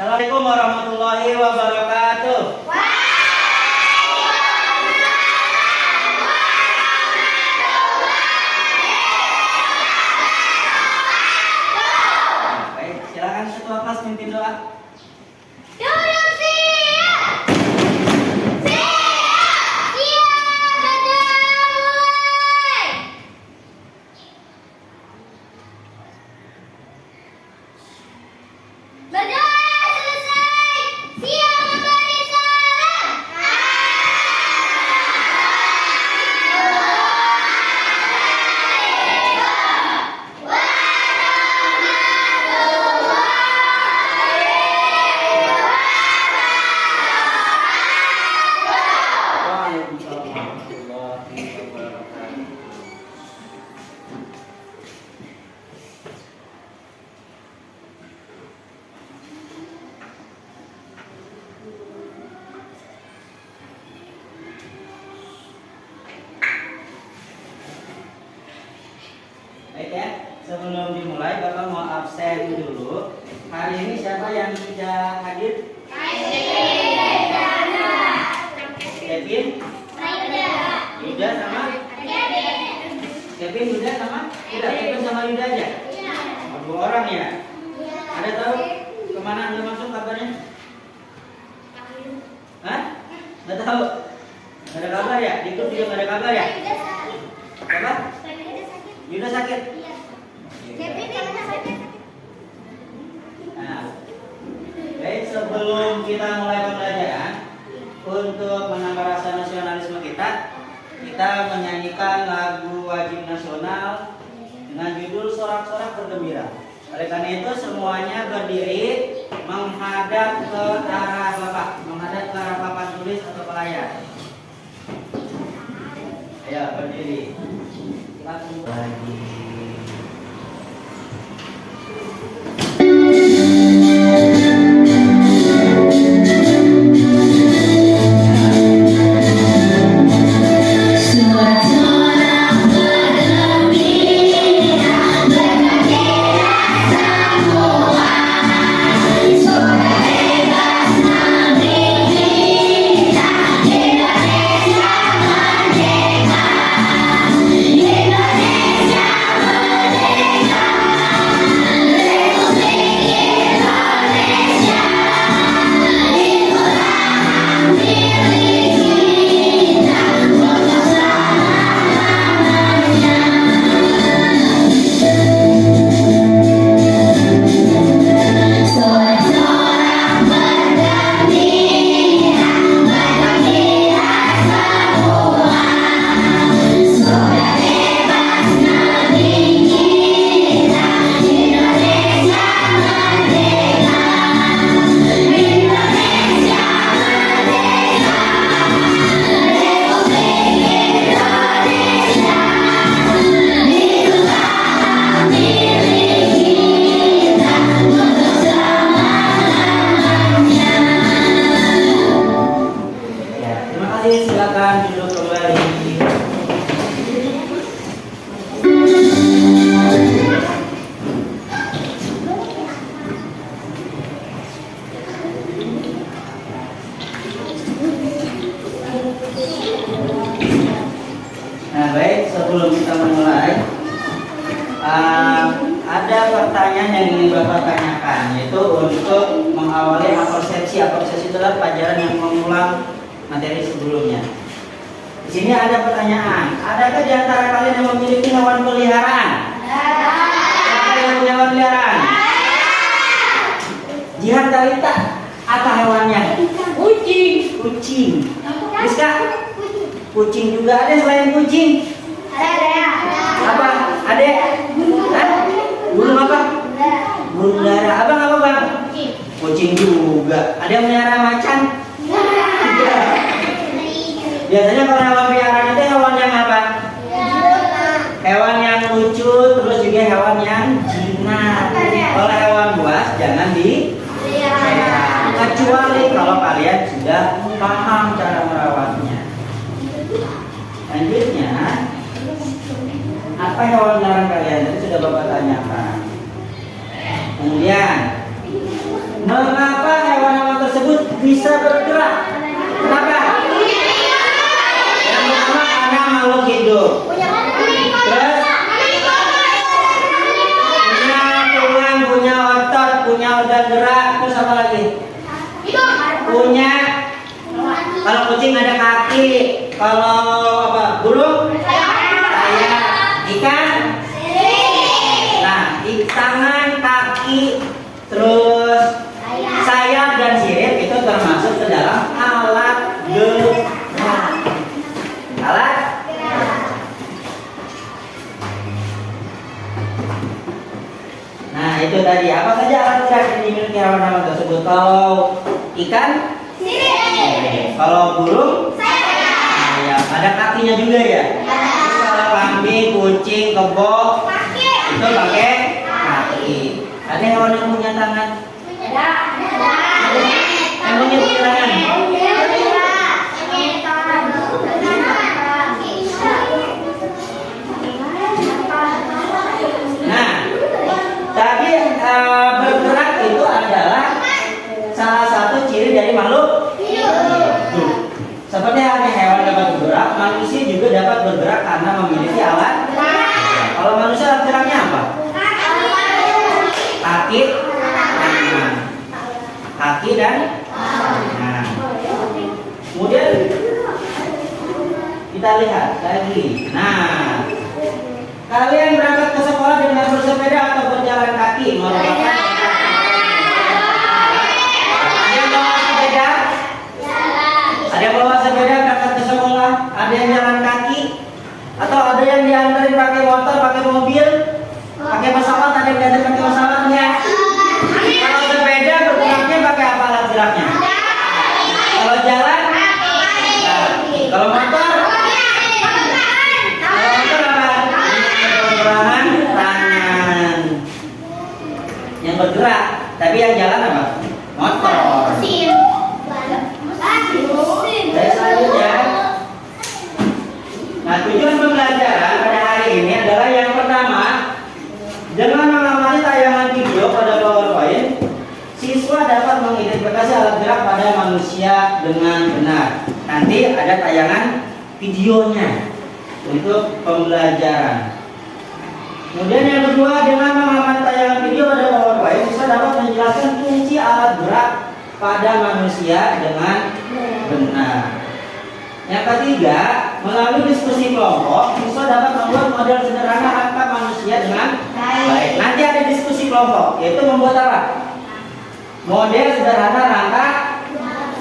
Assalamualaikum warahmatullahi wabarakatuh. Baik, silakan ketua kelas pimpin doa. Baik ya, sebelum dimulai Bapak mau absen dulu. Hari ini siapa yang tidak hadir? Kevin? Yuda sama? Kevin, Yuda sama? Tidak, Kevin sama Yuda aja? Oh, 2 orang ya? Ada tahu kemana Anda masuk kabarnya? Hah? Nggak tahu? Nggak ada kabar ya? Di grup juga nggak ada kabar ya? Apa? Yuda sakit? Nah, baik, sebelum kita mulai pembelajaran, untuk menambah rasa nasionalisme kita menyanyikan lagu wajib nasional dengan judul Sorak-sorak Bergembira. Oleh karena itu semuanya berdiri menghadap ke arah Bapak, menghadap ke arah papan tulis atau ke layar. Ayo berdiri. Lagi. Silakan duduk kembali. Nah baik, sebelum kita memulai ada pertanyaan yang ingin Bapak tanyakan, yaitu untuk mengawali apersepsi. Apersepsi adalah pelajaran yang mengulang materi sebelumnya. Di sini ada pertanyaan. Adakah di antara kalian yang memiliki hewan peliharaan? Ada yang punya hewan peliharaan? Jihan Talita, apa hewannya? Kucing. Kucing. Rizka? Kucing juga ada selain kucing? Ada. Apa? Ada? Burung apa? Burung dara. Abang apa bang? Kucing juga. Ada yang melihara macan? Biasanya kalau hewan peliharaan itu hewan yang apa? Hewan yang lucu, terus juga hewan yang jinak. Kalau hewan buas jangan dipelihara, kecuali kalau kalian sudah paham cara merawatnya. Selanjutnya, apa hewan peliharaan kalian? Tadi sudah Bapak tanyakan. Kemudian, mengapa tersebut bisa bergerak. Kenapa? Yang pertama karena makhluk hidup. Terus punya tulang, punya otot, punya organ gerak. Terus apa lagi? Punya, kalau kucing ada kaki, kalau apa? Burung? Sayap. Ikan? Nah, tangan, kaki, terus sayap dan sirip itu termasuk ke dalam alat gerak. Alat? Nah, itu tadi. Apa saja alat gerak yang dimiliki hewan-hewan tersebut? Kalau ikan? Kalau burung? Sayap. Ada kakinya juga ya? Kalau kambing, kucing, kebo itu pakai kaki. Ada hewan yang punya tangan? Emangnya punya tangan? Nah, tadi bergerak itu adalah salah satu ciri dari makhluk hidup. Seperti halnya hewan dapat bergerak, manusia juga dapat bergerak karena memiliki alat. Kalau manusia alat geraknya apa? Kaki, tangan. Kaki dan tangan. Kemudian kita lihat lagi. Nah, kalian berangkat ke sekolah dengan bersepeda atau berjalan kaki? Merupakan ada yang bawa sepeda? Ada yang bawa sepeda berangkat ke sekolah? Ada yang jalan kaki? Atau ada yang diantarin pakai motor, pakai mobil, pakai pesawat? Ada yang diantarin pakai pesawatnya? Kalau sepeda bergeraknya pakai apa alat geraknya? Kalau jalan? Kalau motor? Kalau motor apa? Pergelangan tangan yang bergerak, tapi yang jalan apa? Motor. Saya selanjutnya. Nah, tujuan pembelajaran pada hari ini adalah yang pertama, dengan mengamati tayangan video pada PowerPoint, siswa dapat mengidentifikasi alat gerak pada manusia dengan benar. Nanti ada tayangan videonya untuk pembelajaran. Kemudian yang kedua, dengan mengamati tayangan video pada PowerPoint, siswa dapat menjelaskan fungsi alat gerak pada manusia dengan benar. Yang ketiga, melalui diskusi kelompok, siswa dapat membuat model sederhana rangka manusia dengan baik. Nanti ada diskusi kelompok, yaitu membuat apa? Model sederhana rangka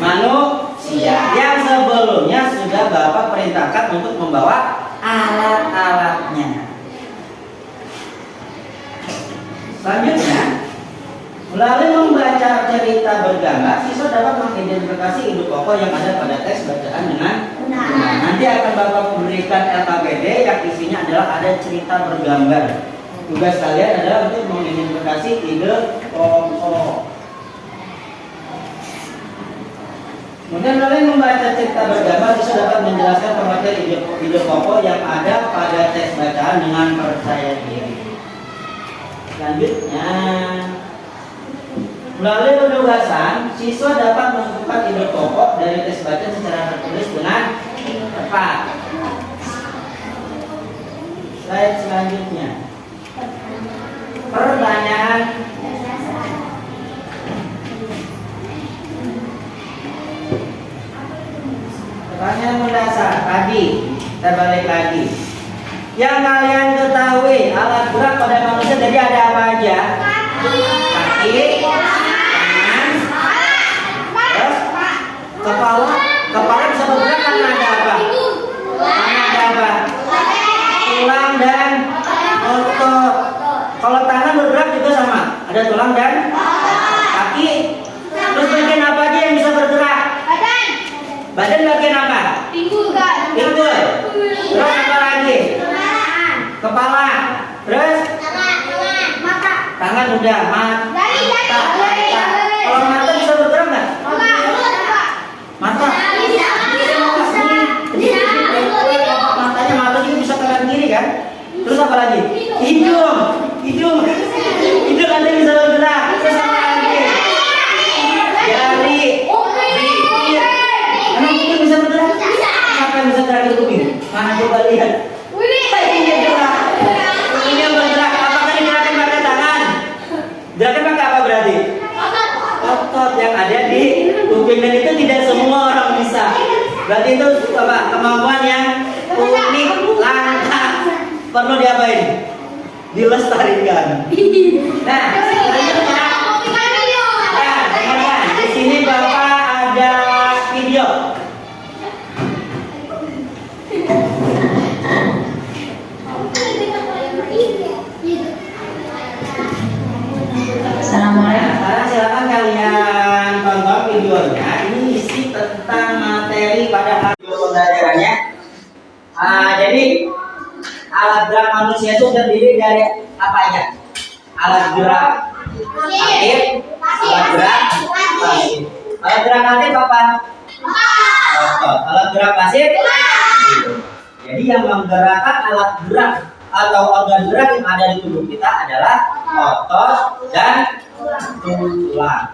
manusia yang sebelumnya sudah Bapak perintahkan untuk membawa alat-alatnya. Selanjutnya, melalui membaca cerita bergambar, siswa dapat mengidentifikasi induk pokok yang ada pada teks bacaan dengan benar. Nanti akan Bapak memberikan LKPD yang isinya adalah ada cerita bergambar. Tugas kalian adalah untuk mengidentifikasi ide pokok. Kemudian melalui membaca cerita bergambar, siswa dapat menjelaskan pengertian ide pokok yang ada pada teks bacaan dengan percaya diri. Selanjutnya, melalui penugasan, siswa dapat menentukan ide pokok dari teks bacaan secara tertulis dengan tepat. Slide selanjutnya. Pertanyaan. Pertanyaan mendasar tadi, kita balik lagi. Yang kalian ketahui alat gerak pada manusia tadi ada apa aja? Kaki, tangan, terus kepala bisa bergerak karena ada apa? Karena ada apa? Tulang dan otot. Kalau tangan bergerak juga sama, ada tulang dan kaki. Terus bagian apa aja yang bisa bergerak? Badan bagian apa? Pinggul. Terus apa lagi? Kepala. Terus? Tangan udah. Mata. Kalau mata bisa bergerak nggak? Mata. Matanya mata juga bisa kanan kiri kan? Terus apa lagi? Hidung. Hidung ada yang bisa bergerak. Terus apa lagi? Jari. dan itu tidak semua orang bisa. Berarti itu apa? Kemampuan yang unik, langka, perlu diapain? Dilestarikan. Nah, selanjutnya, dengarkan. Di sini Bapak ada video. Assalamualaikum. Sekarang silakan kalian tonton videonya. Ini isi tentang materi pada video pembelajarannya. Jadi alat gerak manusia itu terdiri dari apa aja? Alat gerak aktif, alat gerak pasif. Alat gerak aktif apa? Otot. Alat gerak pasif? Jadi yang menggerakkan alat gerak atau organ gerak yang ada di tubuh kita adalah otot dan tulang.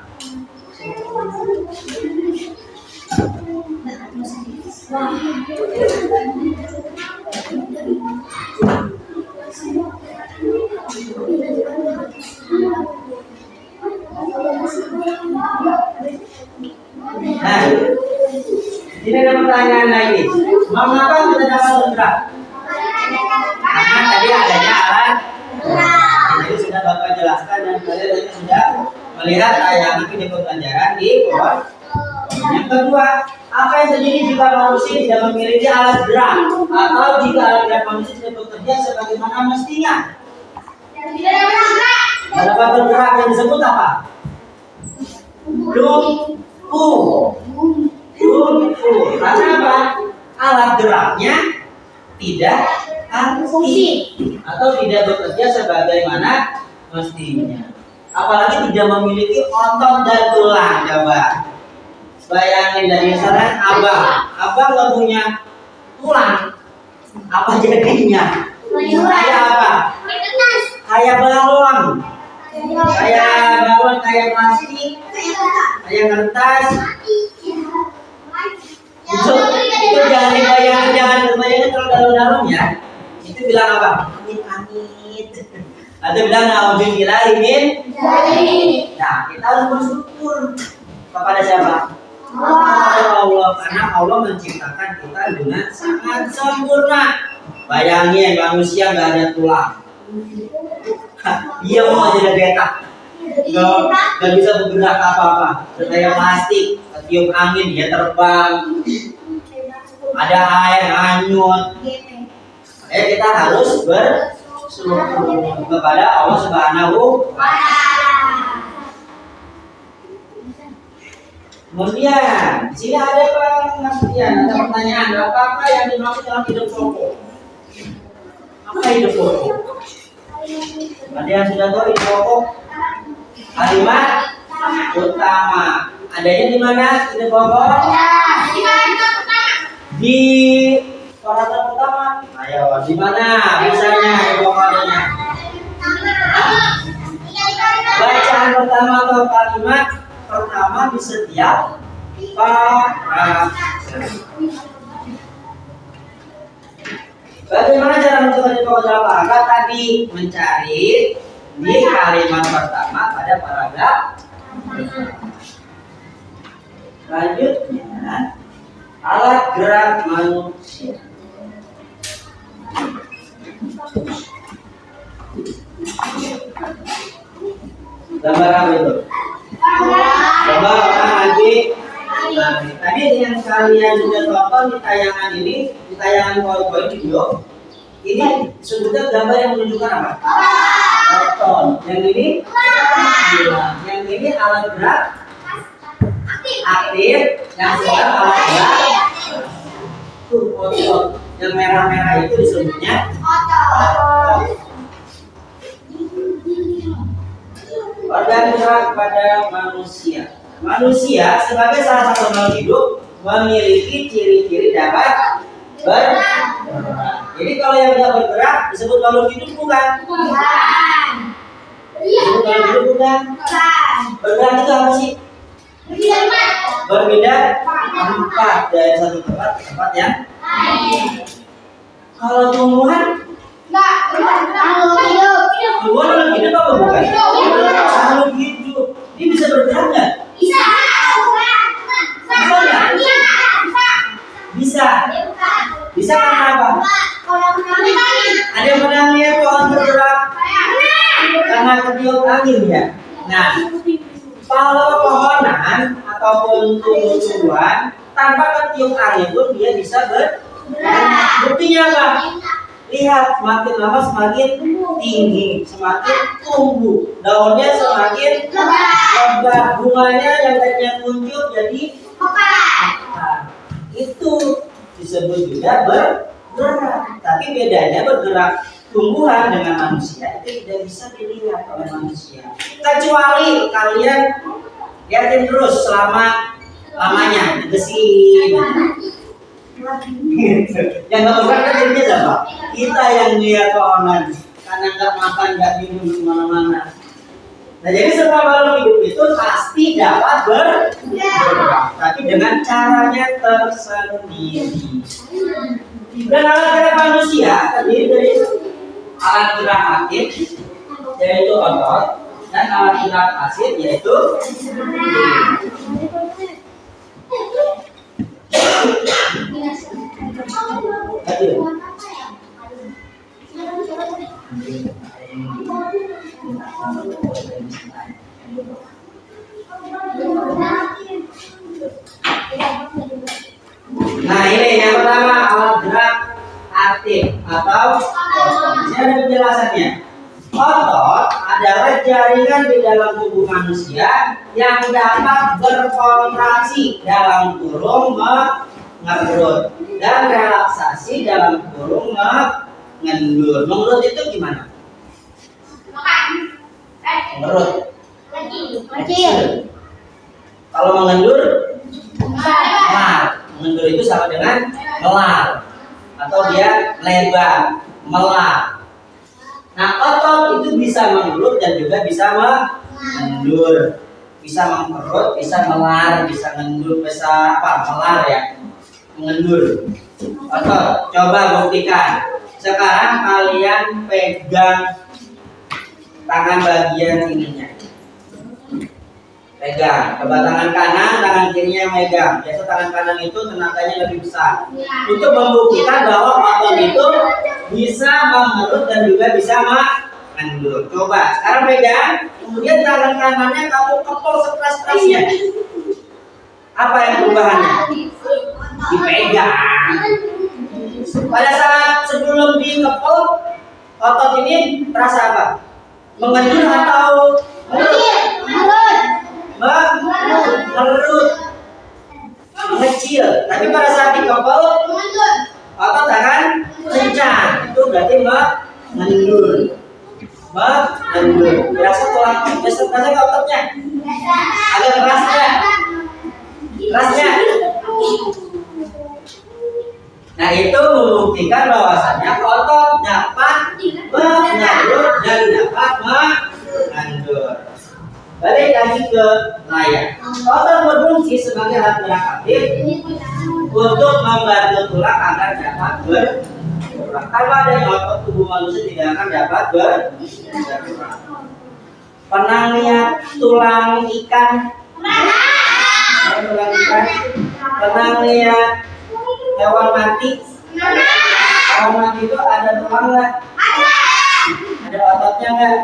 Nah, ini ada pertanyaan lagi. Mengapa kita dapat bergerak? Karena tadi adanya alat gerak. Jadi sudah Bapak jelaskan dan kalian tadi sudah melihat tayangan video pembelajaran di bawah. Yang kedua, apa yang terjadi jika manusia tidak memiliki alat gerak atau jika alat gerak manusia tidak bekerja sebagaimana mestinya? Dapat bergerak yang disebut apa? Lumpuh. Karena apa? Alat geraknya tidak aktif atau tidak bekerja sebagaimana mestinya. Apalagi tidak memiliki otot dan tulang. Coba bayangin dari misalnya abah nggak punya tulang, apa jadinya? Kayak apa? Kayak balon, kayak plastik, kayak kertas. Itu jangan dibayangin kalau dalam-dalam ya. Itu bilang apa? Amit. Atau bilang naudzubillah min. Nah, kita harus bersyukur kepada siapa? Allah, karena Allah menciptakan kita dengan sangat sempurna. Bayangin manusia nggak ada tulang, dia mau aja getak, nggak bisa bergerak apa-apa. Kayak plastik, ketiup angin dia terbang, ada air hanyut. Kita harus bersyukur kepada Allah Subhanahu wa Ta'ala. Kemudian, di sini ada pengertian, ada pertanyaan, apakah yang dimaksud dalam hidup pokok? Apa hidup pokok? Ada yang sudah tahu hidup pokok? Kalimat utama. Adanya di mana hidup pokok? Di paragraf pertama. Ayo, di mana misalnya hidup pokok adanya? Bacaan pertama atau kalimat pertama di setiap paragraf. Bagaimana cara menentukan hidup pokok dalam paragraf? Tadi mencari di kalimat pertama pada paragraf. Selanjutnya, alat gerak manusia. Gambar apa itu? Gambar orang lagi. Tadi yang kalian sudah tonton di tayangan ini, di tayangan PowerPoint video, ini sebetulnya gambar yang menunjukkan apa? Otot. Yang ini, yang ini alat gerak aktif, yang sedang alat gerak otot. Yang merah-merah itu disebutnya otot. Organ gerak pada manusia. Manusia sebagai salah satu makhluk hidup memiliki ciri-ciri dapat bergerak. Jadi kalau yang tidak bergerak disebut makhluk hidup bukan? Disebut makhluk hidup bukan? Bergerak itu apa sih? Berpindah tempat dari satu tempat ke tempat yang lain. Kalau tumbuhan? Tumbuhan makhluk hidup apa bukan? Makhluk hidup. Ini bisa bergerak nggak? Bisa. ataupun tumbuh-tumbuhan tanpa ketiup angin pun dia bisa bergerak. Buktinya apa? Lihat, semakin lama semakin tinggi, semakin tumbuh, daunnya semakin lebar, bunganya yang tadinya kuncup jadi mekar. Itu disebut juga bergerak. Tapi bedanya bergerak tumbuhan dengan manusia itu tidak bisa dilihat oleh manusia. Kecuali kalian lihatin terus selama lamanya, digesin. Gitu. Yang nggak bukan kan jadinya siapa? Kita yang lihat pohonan karena nggak makan nggak minum kemana-mana. Nah jadi semua makhluk hidup itu pasti dapat bergerak, tapi dengan caranya tersendiri. Dan alat gerak manusia terdiri dari alat gerak aktif yaitu otot dan alat gerak pasif yaitu Nah ini yang pertama alat gerak aktif atau otot. Ini ada penjelasannya. Otot adalah jaringan di dalam tubuh manusia yang dapat berkontraksi dalam kurung mengerut dan relaksasi dalam kurung mengendur. Mengerut itu gimana? Mengerut. Kecil. Kalau mengendur, melar. Mengendur itu sama dengan melar atau dia lebar, melar. Nah, otot itu bisa mengerut dan juga bisa mengendur, bisa mengerut, bisa melar, bisa mengendur, bisa apa? Melar ya, mengendur. Otot, coba buktikan. Sekarang kalian pegang tangan bagian ininya. Pegang, coba tangan kanan, tangan kirinya megang. Biasa tangan kanan itu tenaganya lebih besar. Untuk membuktikan bahwa otot itu bisa mengerut dan juga bisa mengendur. Coba, sekarang pegang, kemudian tangan kanannya kamu kepol sekeras-kerasnya. Apa yang perubahannya? Dipegang. Pada saat sebelum dikepol, otot ini terasa apa? Mengendur atau mengerut, mengecil. Tapi pada saat dikepol, otot akan kencang. Itu berarti mengendur. Mengendur. Berasa tulang, berasa ke ototnya. Agak keras ya. Kerasnya. Nah itu membuktikan bahwasanya otot dapat mengerut dan dapat mengendur. Balik lagi ke layar. Otot berfungsi sebagai alat gerak aktif untuk membantu tulang agar dapat bergerak. Tanpa adanya otot, tubuh manusia tidak akan dapat bergerak. Pernah lihat tulang ikan? Tulang ikan. Pernah lihat hewan mati? Hewan mati itu ada tulang nggak? Ada ototnya nggak?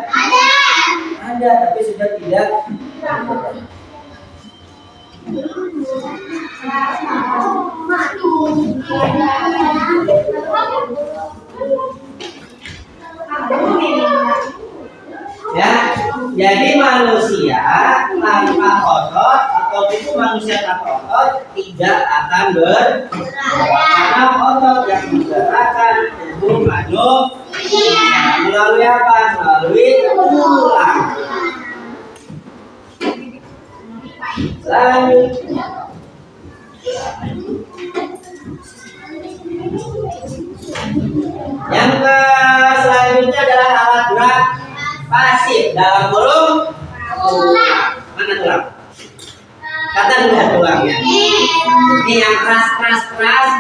Ada, tapi sudah tidak. Ya, jadi manusia tanpa otot atau itu manusia tanpa otot tidak akan bergerak karena otot yang menggerakkan tubuh manusia melalui apa? Melalui tulang. Selanjutnya, yang selanjutnya adalah alat gerak pasif dalam kurung tulang. Mana tulang? Kata lihat tulangnya. Ini yang keras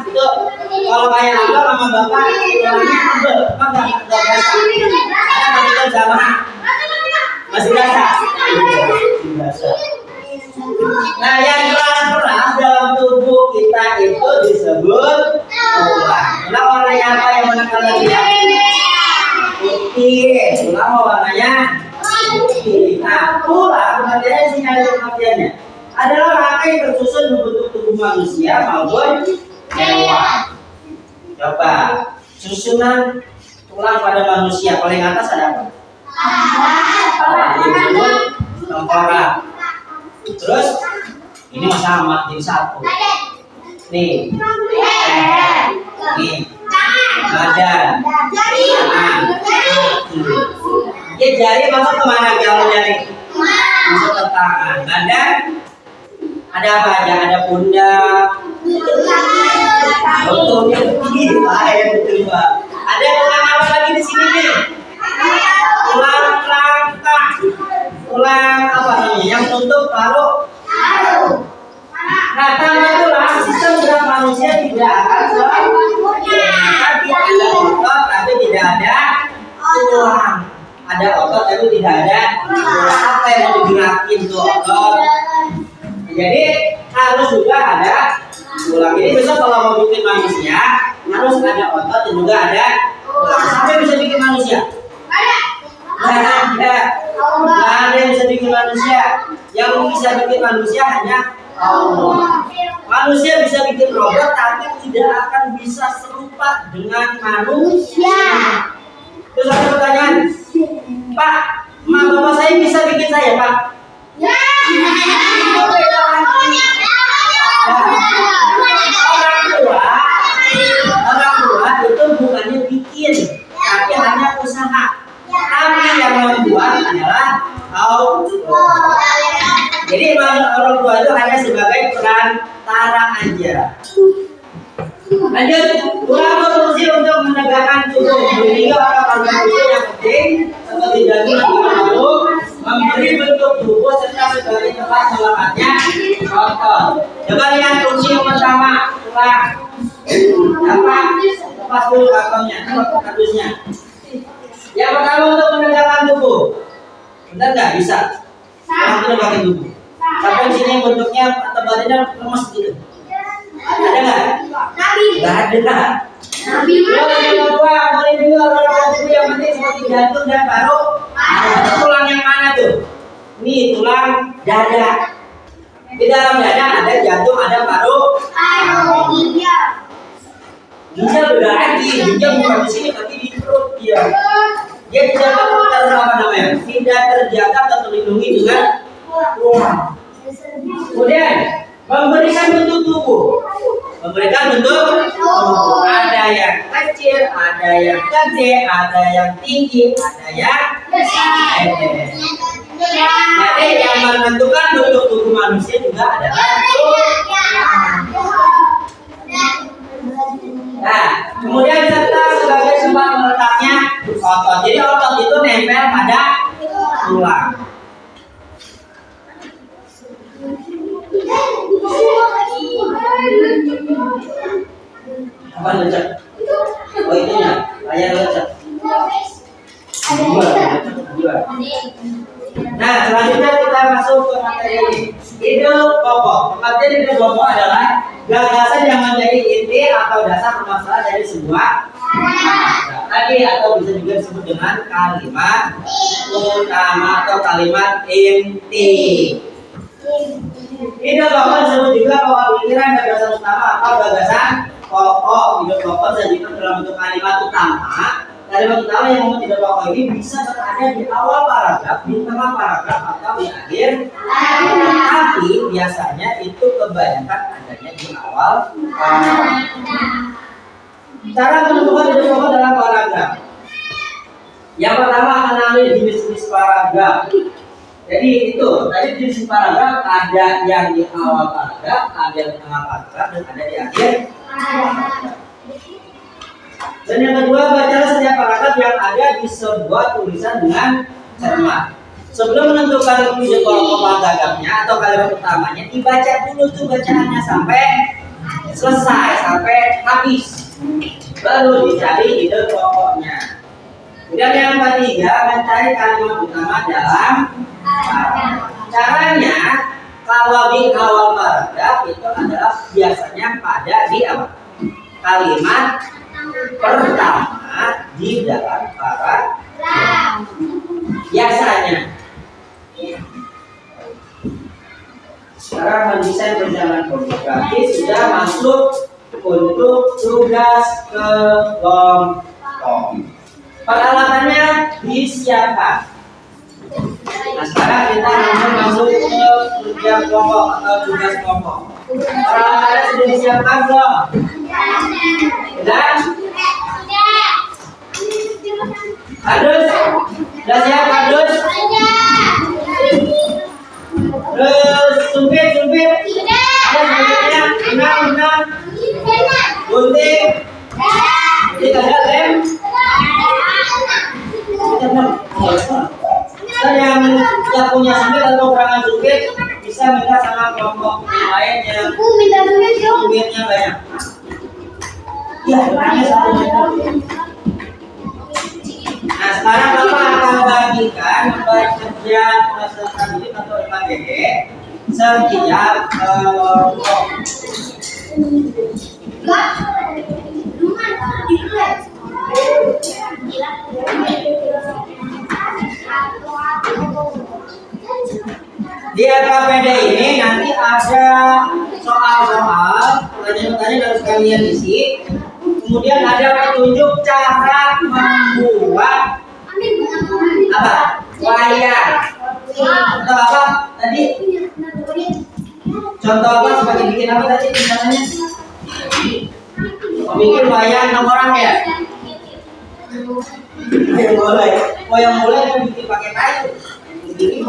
itu kalau kayak apa mama bapak tulangnya tebel, apa nggak basah? Ada kita sama masih basah. Nah yang keras dalam tubuh kita itu disebut tulang. Tulang warnanya apa yang mana kalian lihat? Putih. Tulang warnanya putih. Nah tulang pengertiannya sini ada pengertiannya. adalah rangkai tersusun membentuk tubuh manusia maupun hewan. Coba susunan tulang pada manusia paling atas ada apa? Tengkorak. Terus ini sama jadi satu. Nih, nih, badan, tangan, ya jari masuk kemana kalau jari? Masuk ke tangan. Badan ada apa aja? Ada pundak. Betul, betul Pak. Ada tulang apa lagi di sini nih? Tulang rangka. Tulang apa namanya? Yang tutup paru. Nah, tanpa tulang sistem gerak manusia tidak akan sempurna. Tapi ada otot, tapi tidak ada tulang. Ada otot, tapi tidak ada tulang. Apa yang mau digerakin tuh otot? Jadi harus juga ada tulang. Jadi besok kalau mau bikin manusia harus ada otot dan juga ada tulang. Sampai bisa bikin manusia? Nggak ada yang bisa bikin manusia. Yang bisa bikin manusia hanya Allah. Manusia bisa bikin robot tapi tidak akan bisa serupa dengan manusia. Terus ada pertanyaan, Pak, emak bapak saya bisa bikin saya, Pak? Ya. Orang tua itu bukannya bikin, tapi hanya usaha. Tapi yang membuat adalah Allah. Jadi orang tua itu hanya sebagai perantara aja. Lanjut, tulang berfungsi untuk menegakkan tubuh. Sehingga orang itu yang penting seperti daging atau makhluk memberi bentuk tubuh serta sebagai tempat melekatnya otot. Coba lihat fungsi yang pertama, tulang. Apa? Lepas dulu kantongnya, kardusnya. Yang pertama untuk menegakkan tubuh. Benar nggak? Bisa. Tulang itu pakai tubuh. Sampai di sini bentuknya atau badannya lemas gitu. Ada nggak? Nggak ada. Yang kedua, boleh juga orang tubuh yang penting seperti jantung dan paru. Ada tulang yang mana tuh? Ini tulang dada. Di dalam dada ada jantung, ada paru. Ginjal beda lagi. Ginjal bukan di sini tapi di perut dia. Dia tidak apa namanya? Tidak terjaga atau terlindungi dengan tulang. Kemudian memberikan bentuk tubuh. Memberikan bentuk tubuh. Ada yang kecil, ada yang gede, ada yang tinggi, ada yang besar. Jadi yang menentukan bentuk tubuh manusia juga adalah tulang. Nah, kemudian serta sebagai tempat meletaknya otot. Jadi otot itu nempel pada tulang. Apa lecet? Oh itunya, layar lecet. Nah, selanjutnya kita masuk ke materi ini. Ide pokok. Materi ide pokok adalah gagasan yang menjadi inti atau dasar permasalahan dari sebuah tadi atau bisa juga disebut dengan kalimat utama atau kalimat inti. Ide pokok disebut juga pokok pikiran, gagasan utama atau gagasan pokok. Ide pokok disajikan dalam bentuk kalimat utama. Kalimat utama yang membuat ide pokok ini bisa berada di awal paragraf, di tengah paragraf atau di akhir. Tapi biasanya itu kebanyakan adanya di awal paragraf. Cara menentukan ide pokok dalam paragraf. Yang pertama, kenali jenis-jenis paragraf. Jadi itu tadi jenis paragraf ada yang di awal paragraf, ada yang di tengah paragraf, dan ada di akhir paragraf. Dan yang kedua, bacalah setiap paragraf yang ada di sebuah tulisan dengan cermat. Sebelum menentukan ide pokok paragrafnya atau kalimat utamanya, dibaca dulu tuh bacaannya sampai selesai, sampai habis. Baru dicari ide pokoknya. Kemudian yang ketiga, mencari kalimat utama dalam paragraf. Caranya, kalau di awal paragraf itu adalah biasanya pada di apa? Kalimat pertama di dalam paragraf. Biasanya Sekarang mendesain perjalanan berarti sudah masuk untuk tugas kelompok. Peralatannya disiapkan. Nah sekarang kita langsung masuk ke kerja kelompok atau tugas kelompok. Peralatannya sudah disiapkan belum? Dan kardus, sudah siap kardus? Terus sumpit, benang, gunting, ada lem. Yang punya sumpit atau kekurangan sumpit bisa minta sama kelompok lain yang sumpitnya banyak. Iya, benangnya satu meter. Nah sekarang Bapak akan bagikan kerja peserta didik atau LKPD setiap kelompok. Di LKPD ini nanti ada soal-soal, pertanyaan-pertanyaan harus kalian isi. Kemudian ada petunjuk cara membuat apa? Wayang. Atau apa tadi? Contoh apa sebagai bikin apa tadi misalnya? Bikin wayang 6 orang ya? Wayang mulai yang bikin pakai kayu. Bikin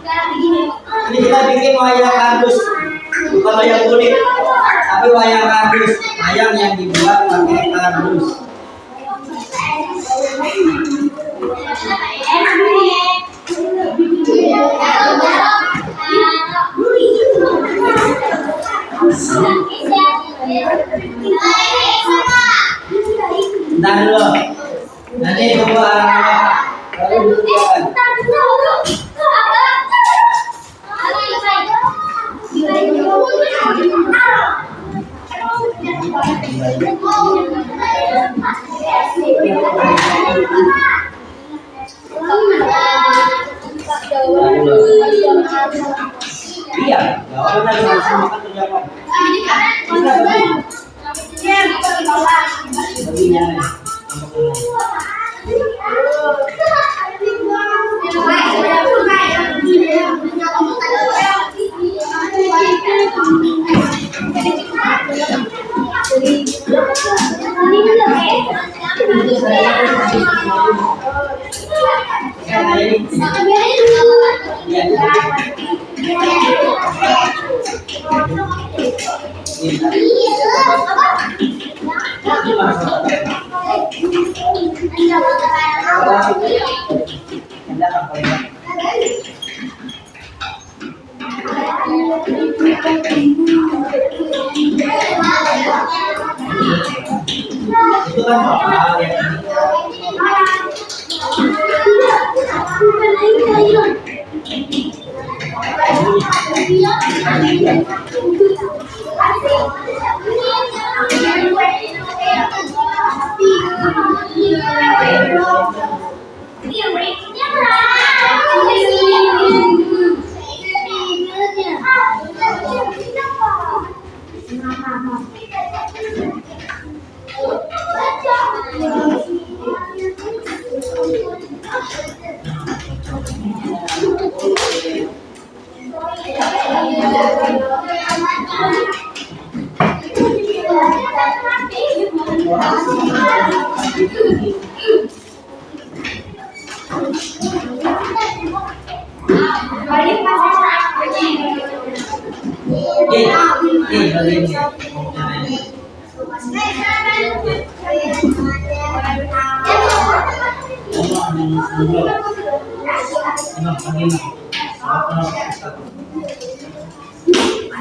ini kita bikin wayang kardus, bukan wayang kulit, tapi wayang kardus, wayang yang dibuat pakai kardus. Bentar dulu, nanti tunggu arah baru dikerjakan. Iya, jawaban dari langsung makan terjawab. Itu kan soal yang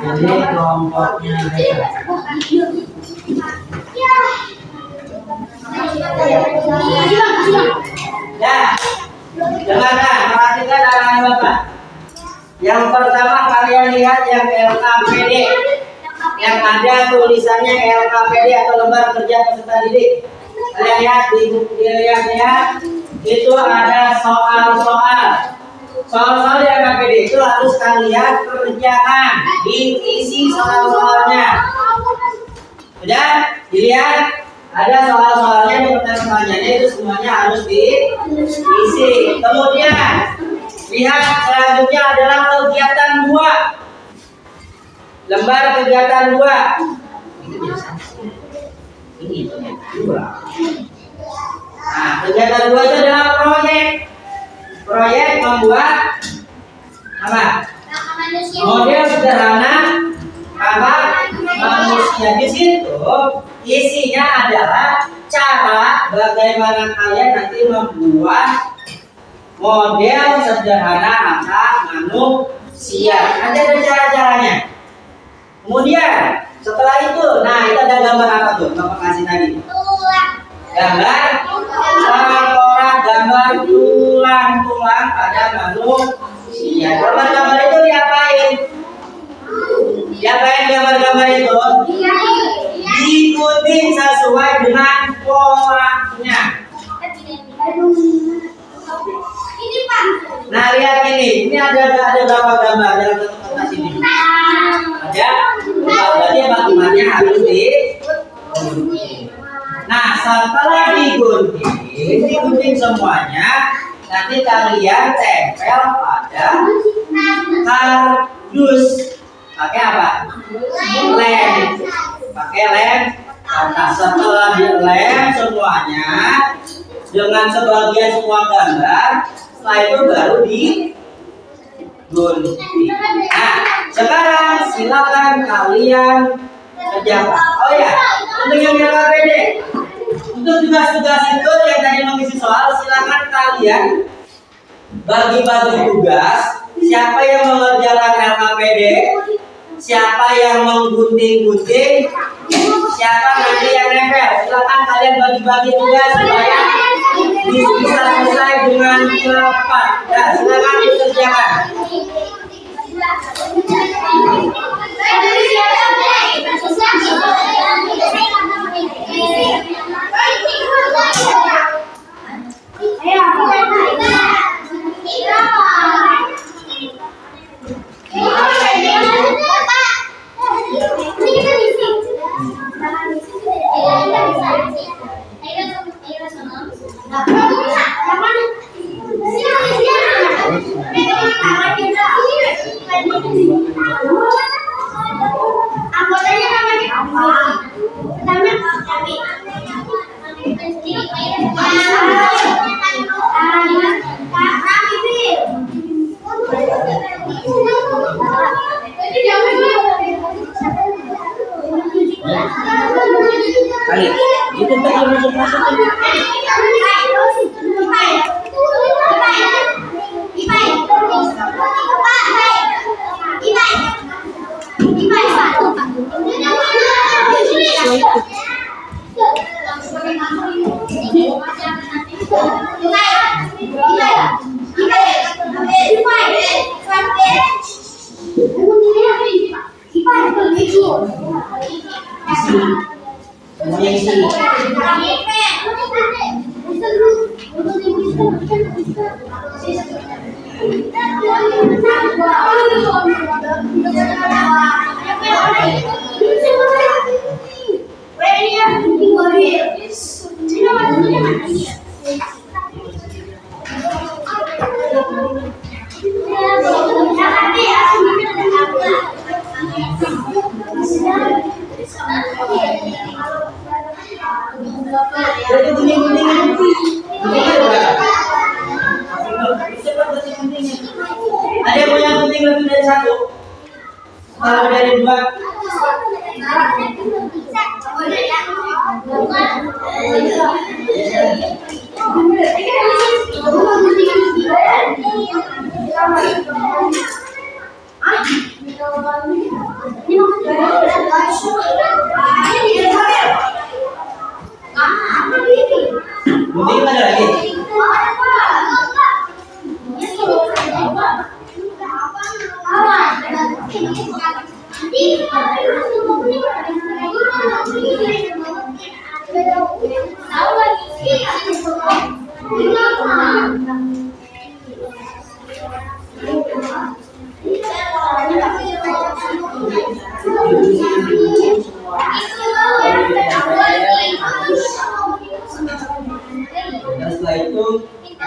jadi kelompoknya ya, dengarkan, perhatikan arahan Bapak. Yang pertama kalian lihat yang LKPD, yang ada tulisannya LKPD atau lembar kerja peserta didik. Kalian lihat itu ada soal-soal. Soal-soal di KPD itu harus kalian kerjakan, diisi soal-soalnya. Udah, dilihat ada soal-soalnya di pertanyaan-pertanyaannya itu semuanya harus diisi. Kemudian lihat selanjutnya adalah kegiatan 2. Lembar kegiatan 2. Ini nah, kegiatan 2 itu adalah proyek membuat apa? Model sederhana kapal manusia. Di situ isinya adalah cara bagaimana kalian nanti membuat model sederhana manusia. Nanti ada cara-caranya. Kemudian setelah itu, nah itu ada gambar apa tuh? Bapak kasih tadi. Gambar tengkorak, gambar tulang pada manusia. Gambar-gambar itu diapain? Diapain gambar-gambar itu? Digunting sesuai dengan polanya. Nah lihat ini ada berapa gambar dalam satu kertas ini? Ada. Berarti bagiannya harus Nah setelah digunting semuanya, nanti kalian tempel pada kardus. Pakai apa? Lem. Pakai lem. Nah, setelah dilem semuanya dengan sebagian semua gambar, setelah itu baru digunting. Nah, sekarang silakan kalian kerjakan. Oh ya, untuk yang KPD, untuk tugas-tugas itu yang tadi mengisi soal, silakan kalian bagi-bagi tugas. Siapa yang mengerjakan LKPD, siapa yang menggunting-gunting, siapa nanti yang nempel. Silakan kalian bagi-bagi tugas supaya bisa selesai dengan cepat. Ya, silakan dikerjakan. Kali itu tak masuk. Ada yang punya gunting lebih dari satu? Kalau dari dua? Gunting ada lagi?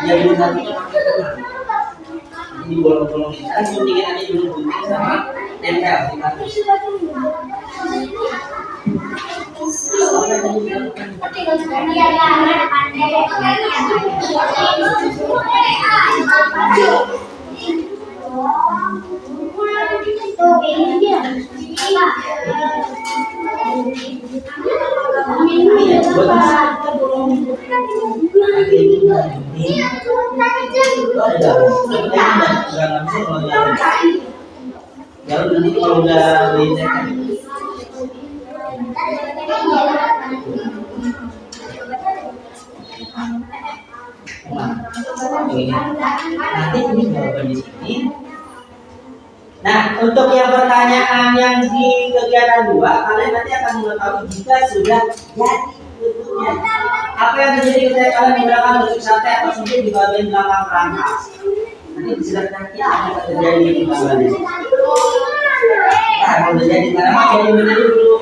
jadi satu ini bolong-bolong ini kan guntingin aja dulu gunting sama tempel di kardus. Jalan nanti kalau udah diinjek nanti ini jawaban di sini. Nah, untuk yang pertanyaan yang di kegiatan 2, kalian nanti akan mengetahui jika sudah jadi bentuknya. Apa yang terjadi ketika kalian menggunakan tusuk sate atau sumpit di bagian belakang perangkat? Nanti dijelaskan kita apa yang terjadi di bagian. Nah, kalau udah jadi karena jadi menjadi dulu.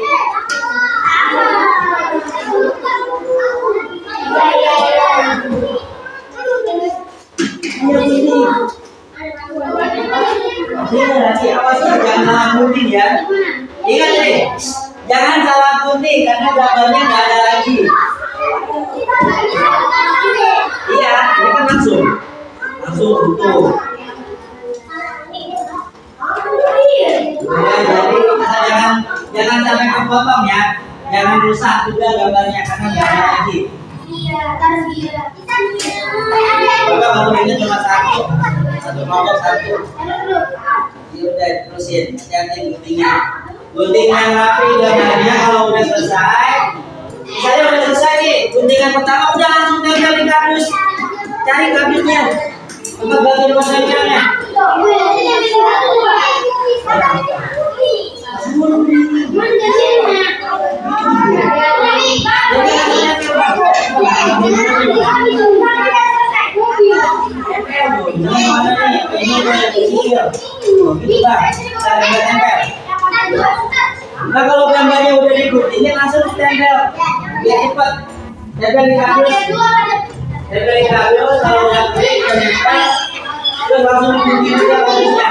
Nanti awasnya jangan salah gunting ya. Ingat nih, jangan salah gunting karena gambarnya nggak ada lagi. Iya, ini kan langsung utuh. Ya, jadi jangan sampai kepotong ya, jangan rusak juga gambarnya karena nggak ada lagi. Coba kamu ini cuma satu kelompok satu. Ya udah terusin, hati-hati guntingnya. Gunting yang rapi gambarnya kalau udah selesai. Misalnya udah selesai nih, guntingan pertama udah langsung tempel di kardus. Cari kardusnya. Coba bagian posisinya. Nah kalau gambarnya udah diguntingin langsung ditempel biar cepat. Tempel di kardus. Tempel di kardus kalau udah kering dan cepat terus langsung digunting juga kardusnya.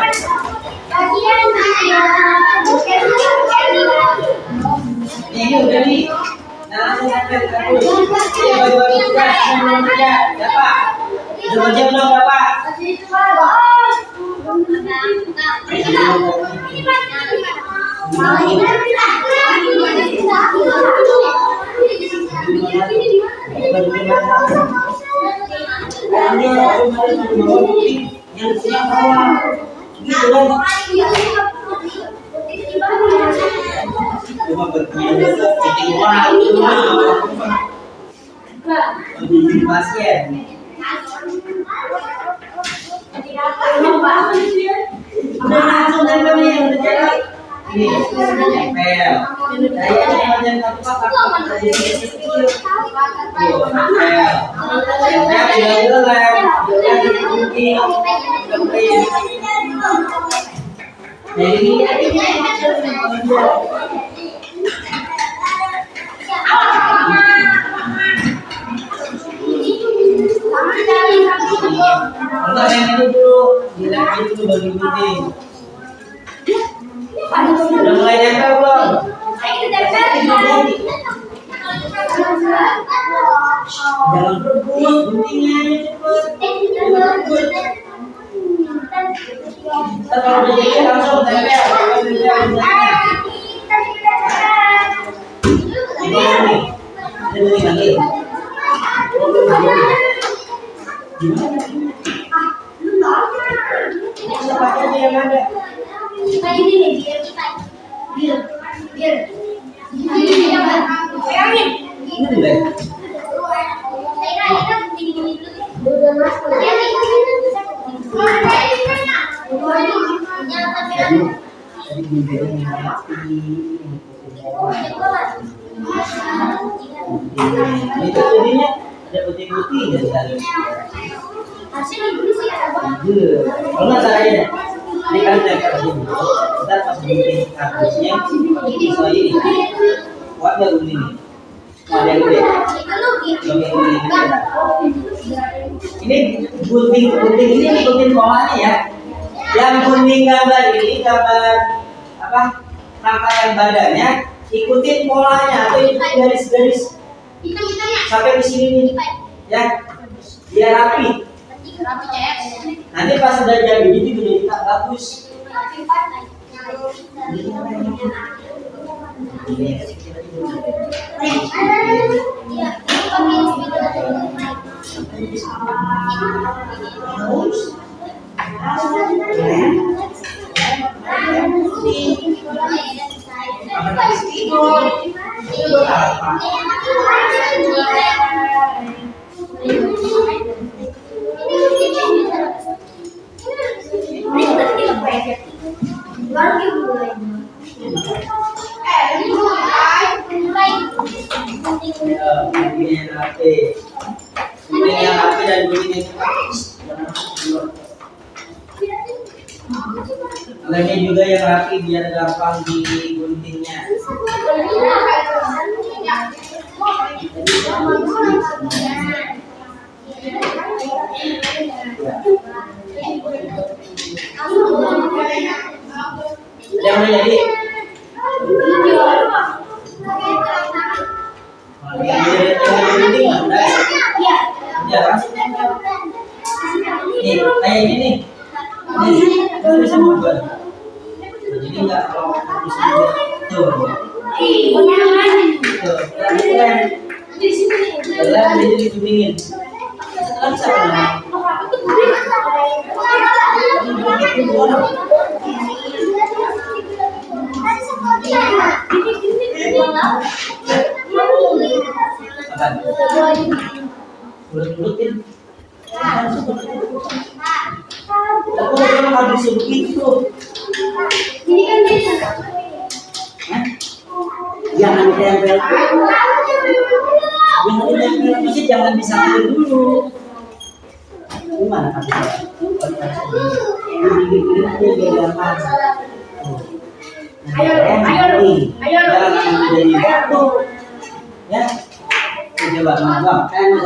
Ini udah nih. Nah langsung tempel di kardus. Ini bagi-bagi tugas sebelum kerja. Ya Pak. Udah kerja belum Bapak? Udah langsung tempel nih yang udah jadi. Ini tempel. Saya yang satu pak di sini tempel. Tempel tidak gelap, tidak digunting, tempel. Jadi enggak yang itu dulu, dilihat dulu baru gunting. Udah mulai nempel belum? Jangan berebut, guntingnya cepet. Kalau udah jadi langsung tempel. Ini gunting lagi. Siapa aja yang ada? Ini deh. Ini jadinya ada putih-putih dari tadi. Kalau nggak caranya, ini kan tempel sini. Ntar pas bikin kardusnya sesuai ini. Kuat nggak ini? Ada yang gede. Ini gunting ini ikutin polanya ya. Yang kuning gambar ini gambar apa? Rangkaian badannya, ikutin polanya atau ikutin garis-garis sampai di sini nih, ya. Biar rapi. Nanti pas udah jadi ini udah kita bagus. Lagi juga yang rapi biar gampang diguntingnya. Yang udah jadi. Nih, kayak ini nih. Ini bisa berubah. Jadi enggak kalau tuh. Tuh, di sini. Jadi diguntingin. Setelah bisa benar. Urut-urutin. Aku belum habis begitu. Ini kan dia. Jangan ditempel. Jangan ditempel, masih jangan disatuin dulu. Gimana kan? Ini aja biar gampang. Ayo. Jangan jadi satu. Ya. Coba bang, coba. Yang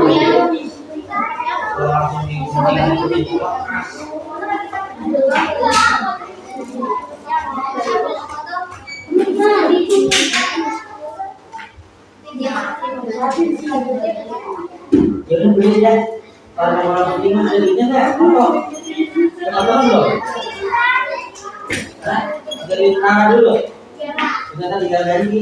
punya jadi beli deh. Kalau orang penting belinya nggak? Apa? Kenapa dulu? Dari tangan dulu. Kita kan tinggal ganti.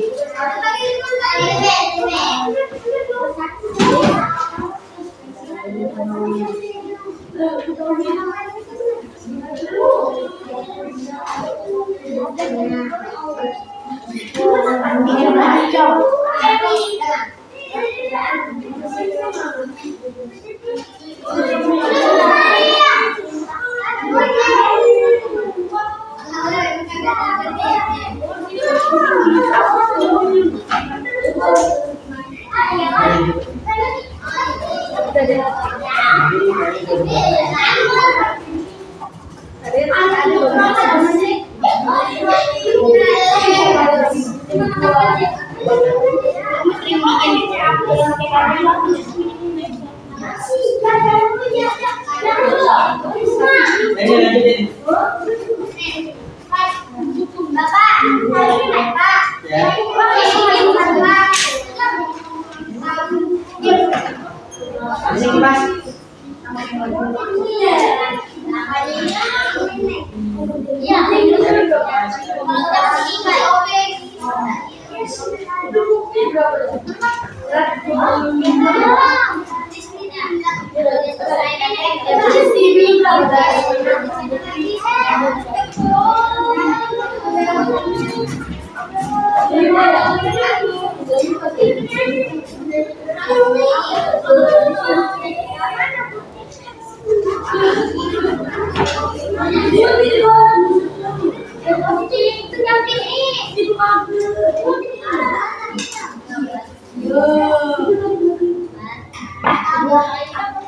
Terima kasih.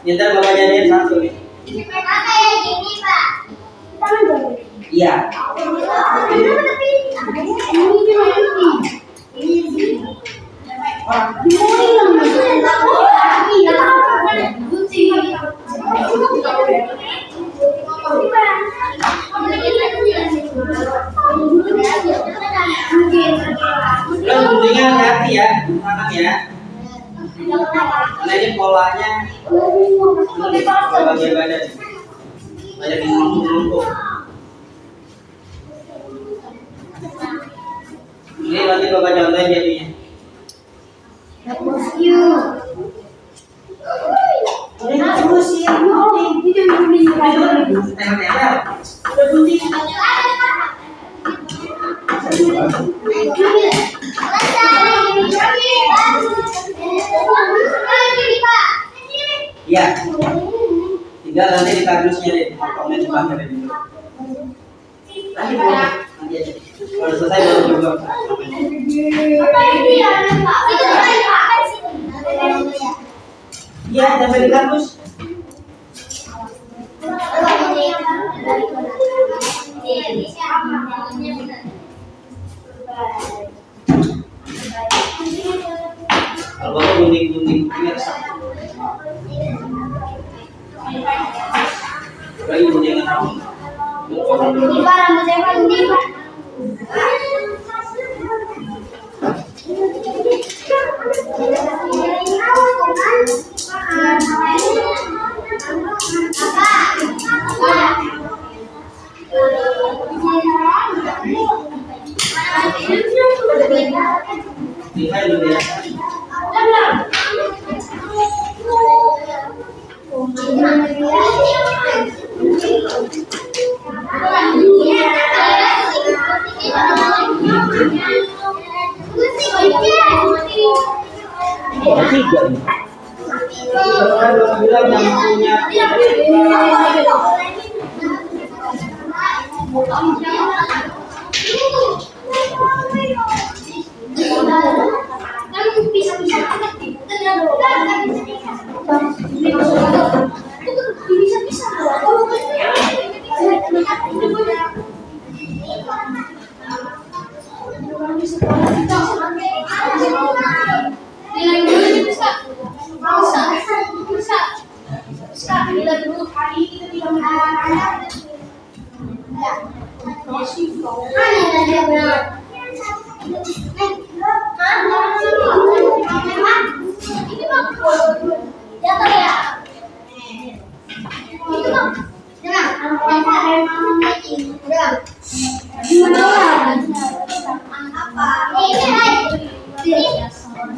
Ntar bapak jadiin satu nih. Kayak gini, Pak. Iya. Udah guntingnya hati-hati ya, tangan ya. Karena ini polanya bagian badan. Banyak yang numpuk-numpuk. Ini nanti bapak contohin jadinya. Iya. Tinggal nanti di kardusnya deh, potongnya di bawah deh. Nanti aja. Kalau selesai baru coba. Iya, sampai di kardus. Kalau bapak gunting-gunting resep. Lagi guntingan rambut. Ini Pak, rambut saya Pak, ini Pak. Tinggal dulu ya. Tiga nih. Kalau bilang yang punya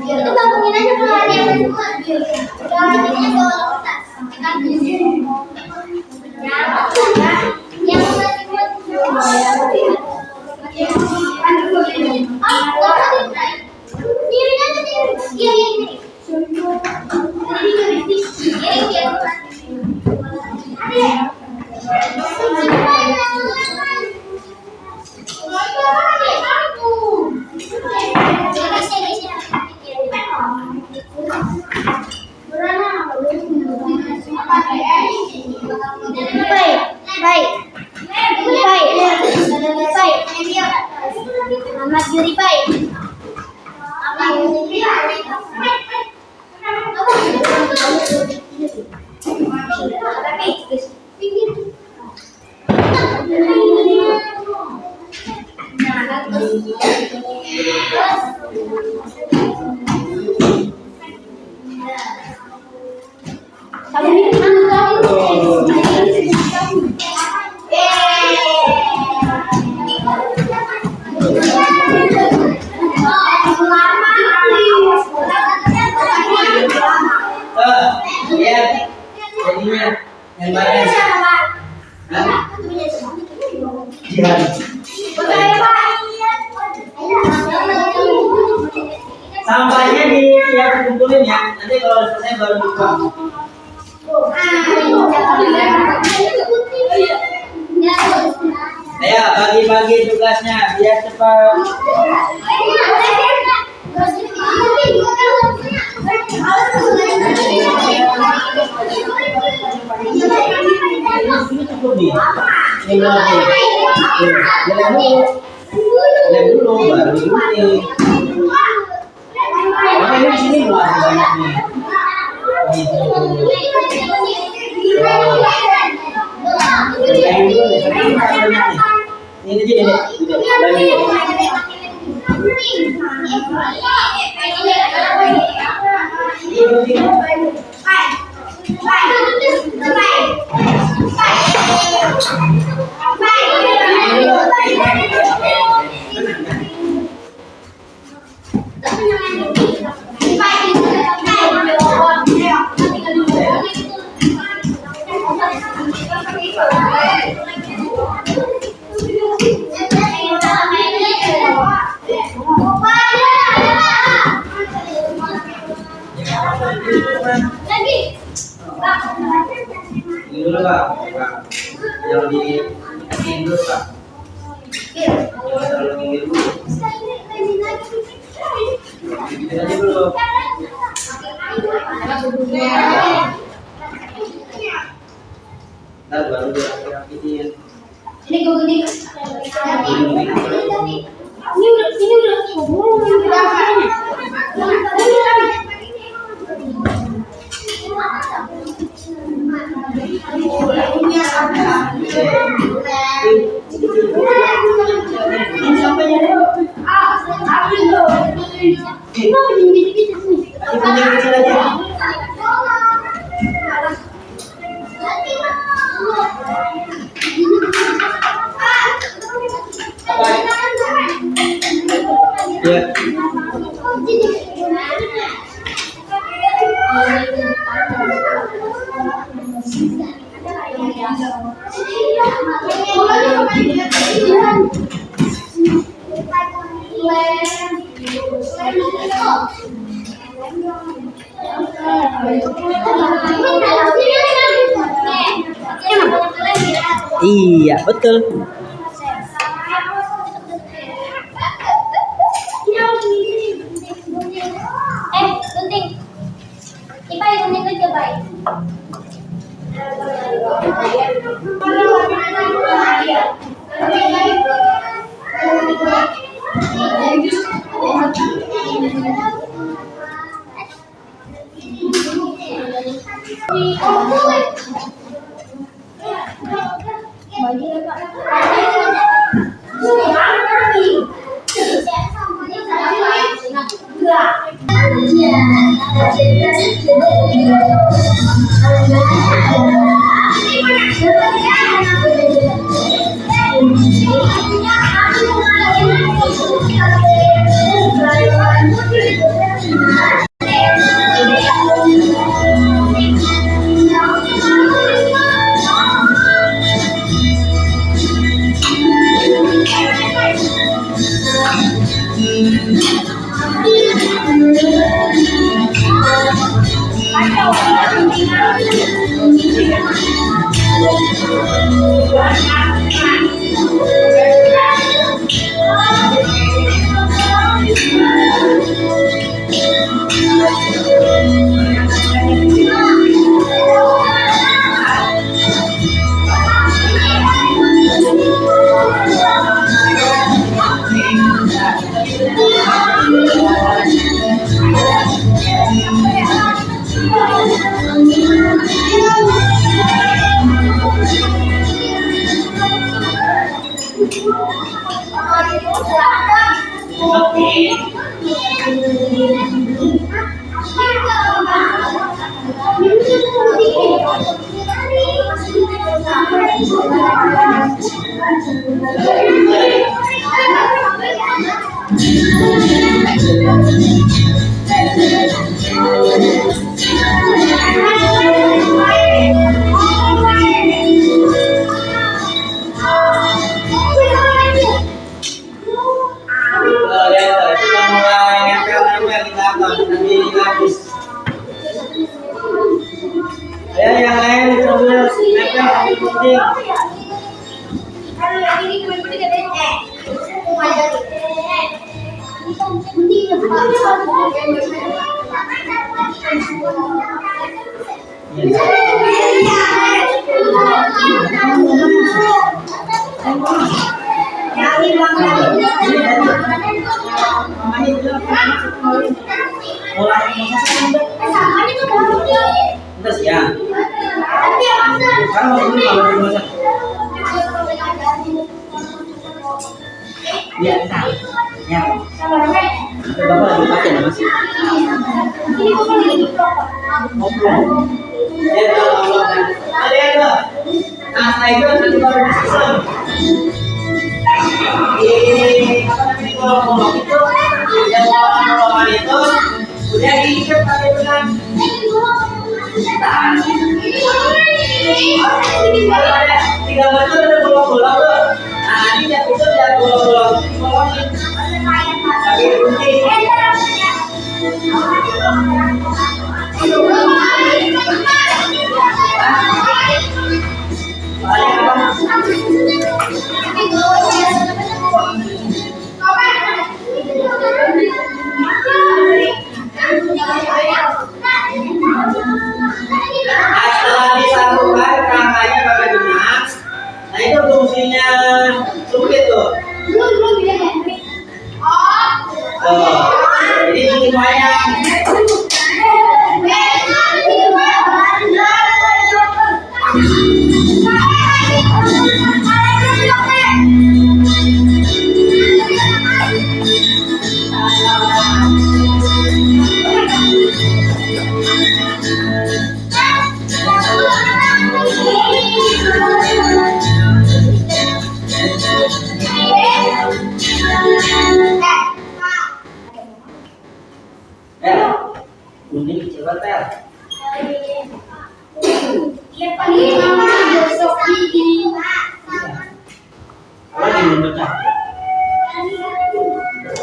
Itu gabungin aja kalau ada yang semua. Kalau ini Ahmad Yuri Pai. Lihat jadinya yang badan. istirahat. Sampahnya ya kumpulin ya. Nanti kalau udah selesai baru dibuang. Ayo bagi-bagi tugasnya biar cepat. Ini cukup nih. Ini lagi. Lem dulu baru digunting. Karena ini di sini luas banyak nih. Ini aja deh. Ini dulu Pak. Yang di dulu Pak. Kalau di dulu. Ini aja dulu. Ntar baru dirapiin. Ini gue gini. Ya. Iya, betul. Gunting. Ipa, gunting kerja baik. sebelum mepet ambil gunting. Kalau yang ini gunting katanya gunting Udah siang. Kan mau dulu kalau di masak. Iya, ya. Bapak lagi pakai nama sih. Ya, Allah. Ada yang enggak? Nah, setelah itu nanti baru disusun. Apa namanya kolom-kolom itu, yang kolom-koloman itu udah diikat pakai benang. Di gambar itu ada bolong-bolong tuh. Nah, ini yang itu dia bolong-bolong itu dibolongin. Pakai gunting. Nah, setelah disatukan rangkanya pakai benang, nah itu fungsinya supit tuh. Tuh, jadi bikin wayang. Gunting kecil banget. Kalau di belum pecah.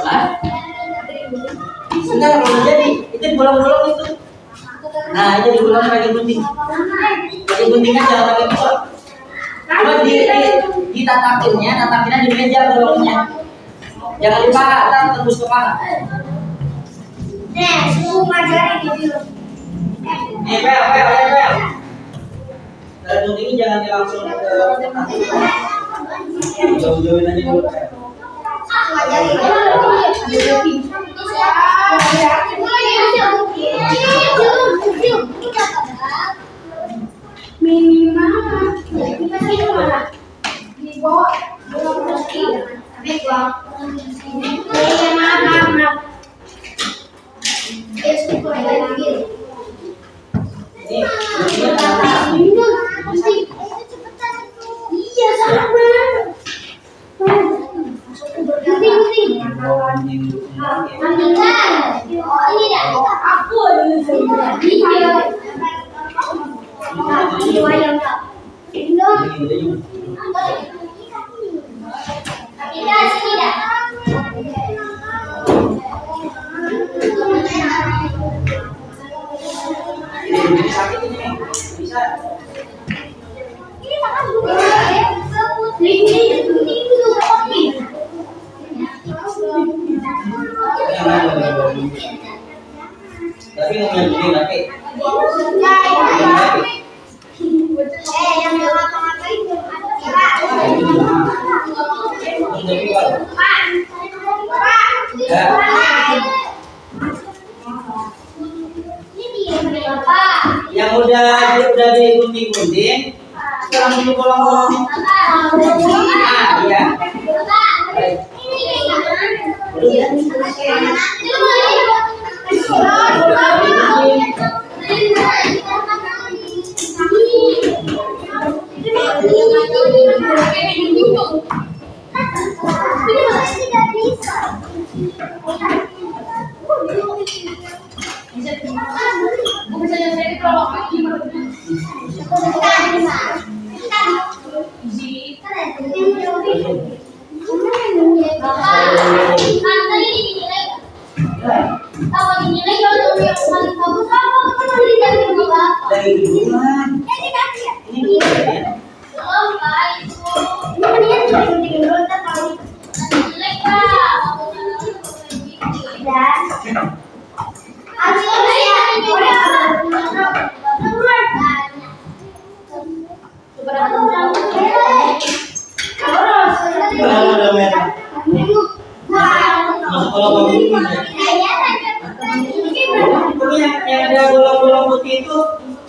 Hah? Enggak, belum jadi. Itu bolong-bolong itu. Nah, itu dibolong pakai gunting. Pakai gunting aja pakai pisau. Cuma tatakinnya di meja bolongnya. Jangan di paha, ntar tembus ke paha. Nih, pel. Kalau guntingnya jangan langsung ke jauh-jauhin aja dulu. Tapi ngomongin gini tapi yang udah digunting-gunting sekarang dulu bolong-bolongin. Nah, iya. Dari duluan. itu,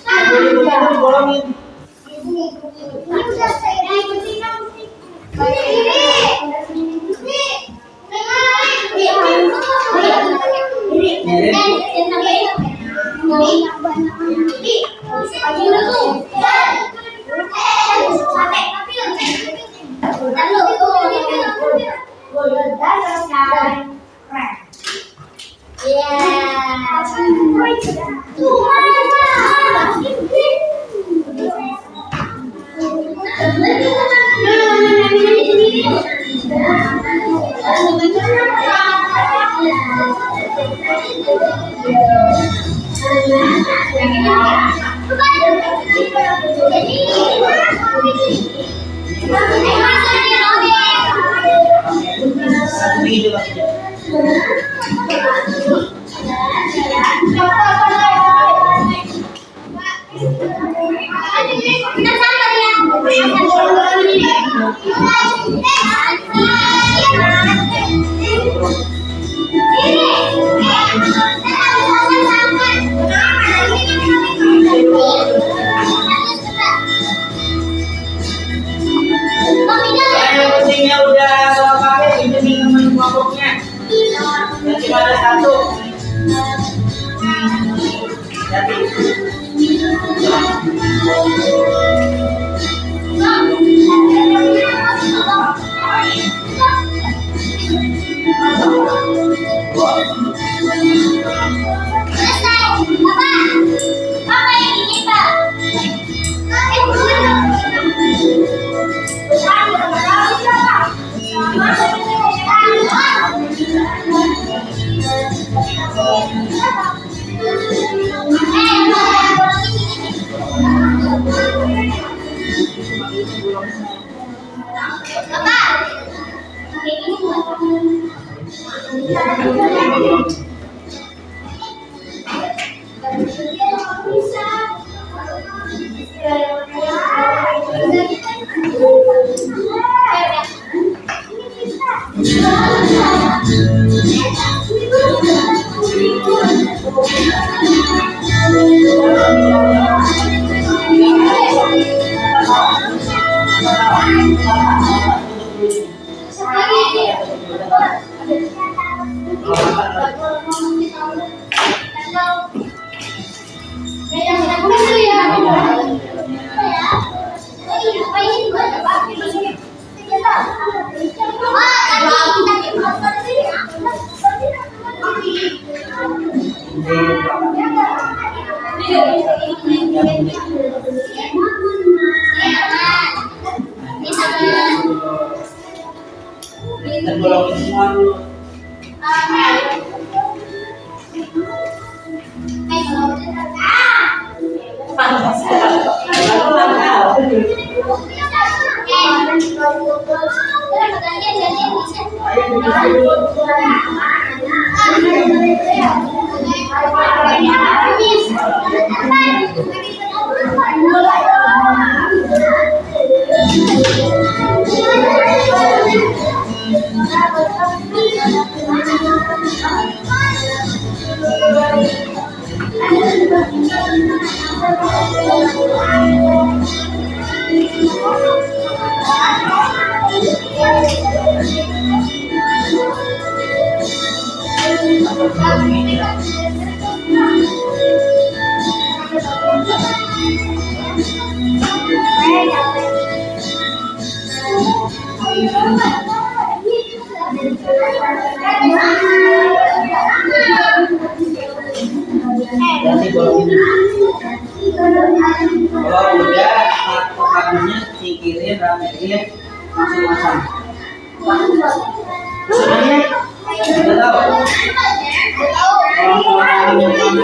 ibu itu dibolongin. Ini udah saya ikutin kamu sih. Kucingnya udah bawa pakai, pinjemin temen kelompoknya. Dan cuma ada satu. Jadi. Apa yang ini, Pak? Dan bolongin semua dulu. Nanti bolongin. Kalau udah pakunya singkirin, rapiin, langsung masang. Sebenarnya udah tahu. Kalau mau yang mana?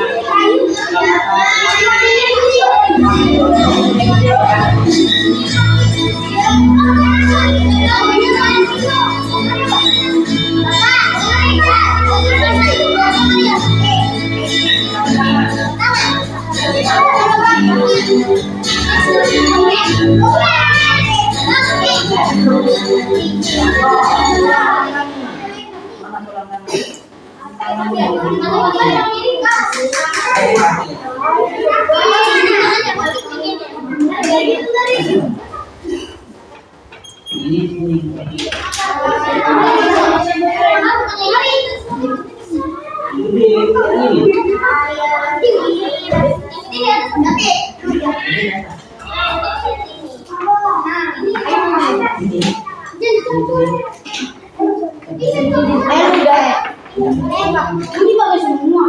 Ini bagus semua.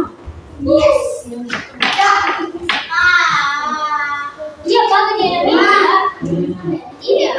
Yes. Iya, bagus dia. Iya.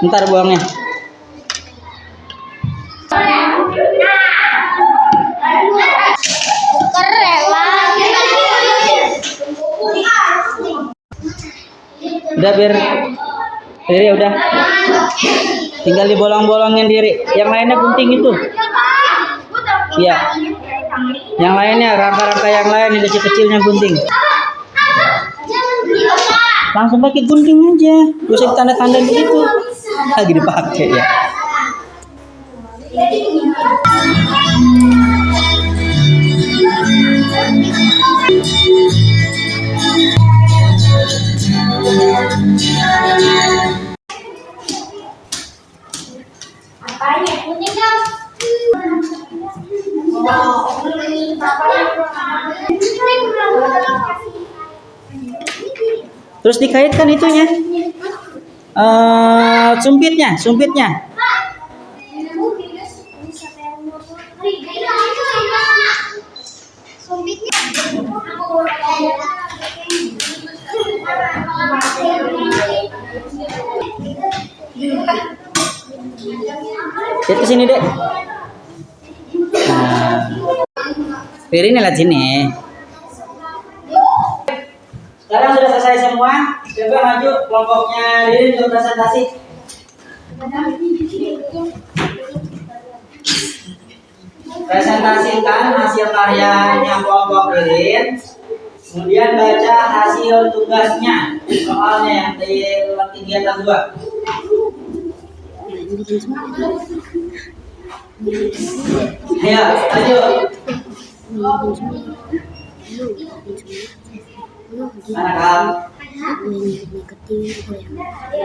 Ntar buangnya. Udah biar diri udah. Tinggal dibolong-bolongin diri. Yang lainnya gunting itu. Iya. Yang lainnya rangka-rangka yang lain yang kecil-kecilnya gunting. Langsung pakai gunting aja. Gak usah ditanda-tanda gitu. Lagi dipakai ya. Apanya? Kuning dong. Oh, ini Terus dikaitkan itunya. Sumpitnya. Lihat ke sini, Dek. Nah, piringnya lihat sini. Sekarang sudah selesai semua. Coba maju kelompoknya Ririn untuk presentasi. Presentasikan hasil karyanya kelompok Ririn. Kemudian baca hasil tugasnya, soalnya yang di kegiatan 2. Ayo, lanjut. Mana kamu?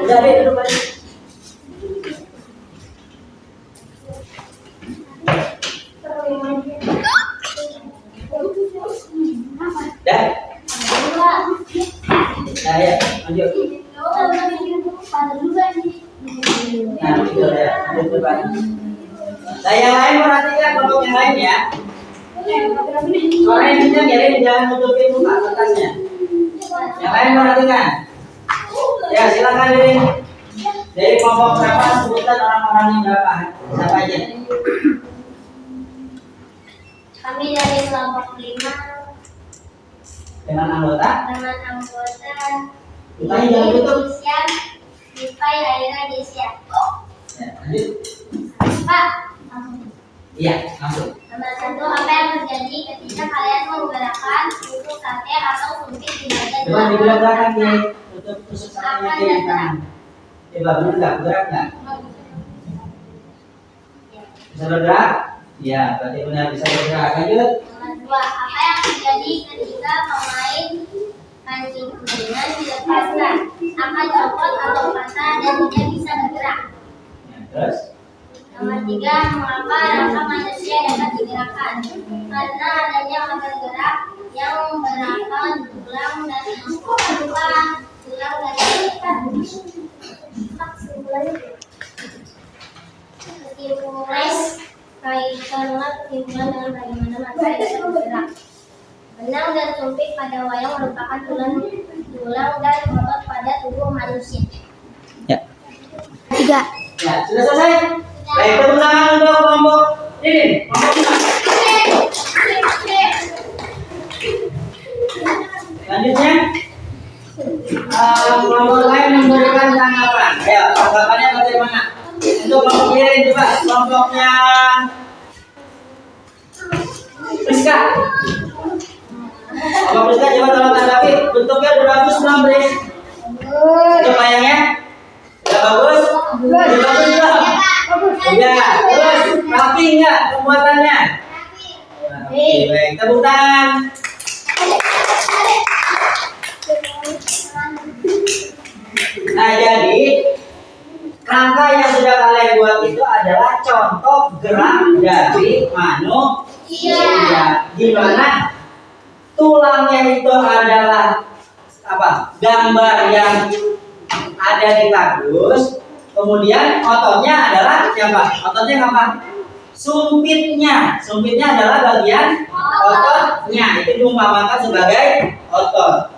Udah deh, duduk aja. Dah. Nah, ya, lanjut. Nah, gitu ya. Lanjut depan. Nah, yang lain perhatikan kelompok yang lain ya. Suaranya kencang ya, jangan tutupin muka atasnya. Yang lain perhatikan. Ya, silakan Ririn. Dari kelompok berapa sebutkan orang-orangnya berapa? Siapa aja? Kami dari kelompok 5 Dengan anggota? Mukanya jangan tutup. Rifai, Aira, Desya. Ya, lanjut. Pak, Iya, langsung. nomor 1, apa yang terjadi ketika kalian menggerakkan tusuk sate atau sumpit di bagian Coba digerak-gerakan di tutup tusuk satenya di kanan. Coba benar nggak? Bergerak nggak? Bisa bergerak? Iya, berarti benar bisa bergerak. Lanjut. Nomor 2, apa yang terjadi ketika pemain kancing kuningan dilepaskan? Akan copot atau patah dan tidak bisa bergerak. Ya, terus? Nomor 3, mengapa rangka manusia dapat digerakkan? Karena adanya organ gerak yang berangkat tulang dan tulang kesimpulan kaitanlah kesimpulan dengan bagaimana manusia dapat bergerak. Benang dan sumpit pada wayang merupakan tulang dan otot pada tubuh manusia. Ya. 3. Ya, sudah selesai. Baik, tepuk tangan untuk kelompok Ririn. Kelompok 5. Selanjutnya, kelompok lain memberikan tanggapan. Ayo, tanggapannya bagaimana? Untuk kelompok Ririn coba kelompoknya Priska. Kelompok Priska coba tolong tanggapi. Bentuknya udah bagus belum, Pris? Untuk wayangnya? Udah bagus? Udah bagus belum? Ya, terus rapi nggak pembuatannya? Rapi. Baik, tepuk tangan. Nah, jadi rangka yang sudah kalian buat itu adalah contoh gerak dari manusia. Di mana tulangnya itu adalah apa? Gambar yang ada di kardus. Kemudian ototnya adalah siapa? Ototnya apa? Sumpitnya. Sumpitnya adalah bagian ototnya. Itu diumpamakan sebagai otot.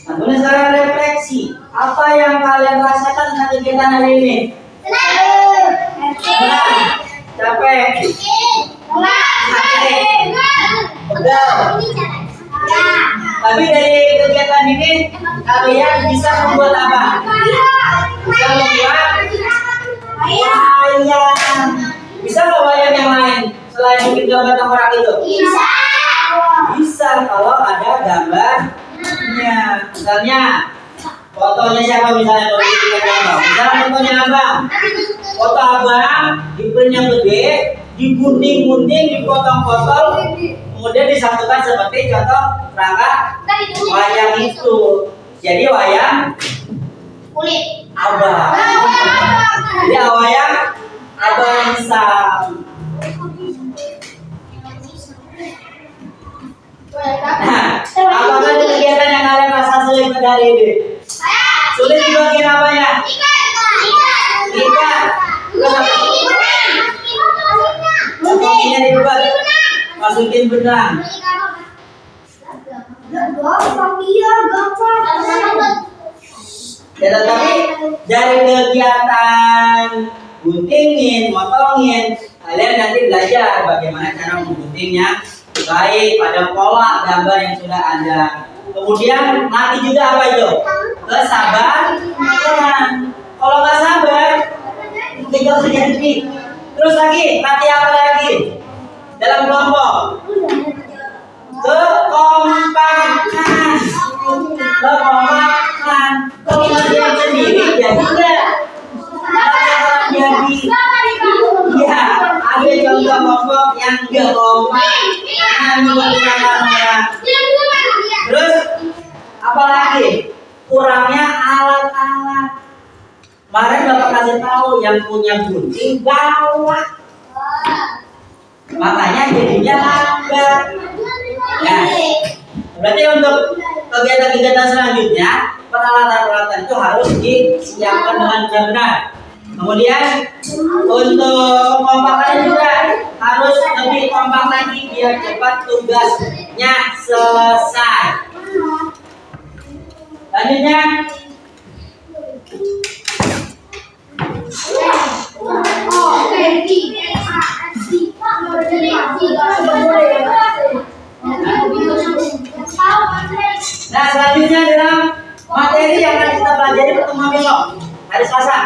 Nah, kemudian sekarang refleksi. Apa yang kalian rasakan saat kegiatan hari ini? Senang, capek, sakit, pegal. Tapi dari kegiatan ini kalian bisa membuat apa? Bisa membuat wayang. Bisa nggak wayang yang lain selain bikin gambar tengkorak itu? Bisa kalau ada gambarnya. Misalnya fotonya siapa misalnya kalau bikin gambar? Misalnya fotonya abang. Foto abang di print yang gede, digunting-gunting, dipotong-potong, kemudian disatukan seperti contoh rangka wayang itu. Jadi wayang Kulit. abang. Jadi wayang abang sam. Nah, apakah ada kegiatan yang kalian rasa sulit dari ini? Sulit di bagian apa ya? Ikan. Potonginnya dibuat, masukin benang. Ya, tetapi dari kegiatan guntingin, motongin, kalian nanti belajar bagaimana cara mengguntingnya baik pada pola gambar yang sudah ada. Kemudian nanti juga apa itu? Kesabaran. Kalau nggak sabar, tinggal terjadi. Terus lagi, nanti apa lagi? Dalam kelompok. Kekompakan. Kekompakan. Kalau ngerjain sendiri jadi enggak? Jadi. Ya, ada contoh kelompok yang enggak kompak. Terus apa lagi? Kurangnya alat-alat. Kemarin Bapak kasih tahu yang punya gunting bawa. Makanya jadinya lambat. Ya. Berarti untuk kegiatan-kegiatan selanjutnya peralatan-peralatan itu harus disiapkan dengan benar-benar. Kemudian untuk kekompakannya juga harus lebih kompak lagi biar cepat tugasnya selesai. Lanjutnya. Nah, selanjutnya dalam materi yang akan kita pelajari pertemuan besok hari Selasa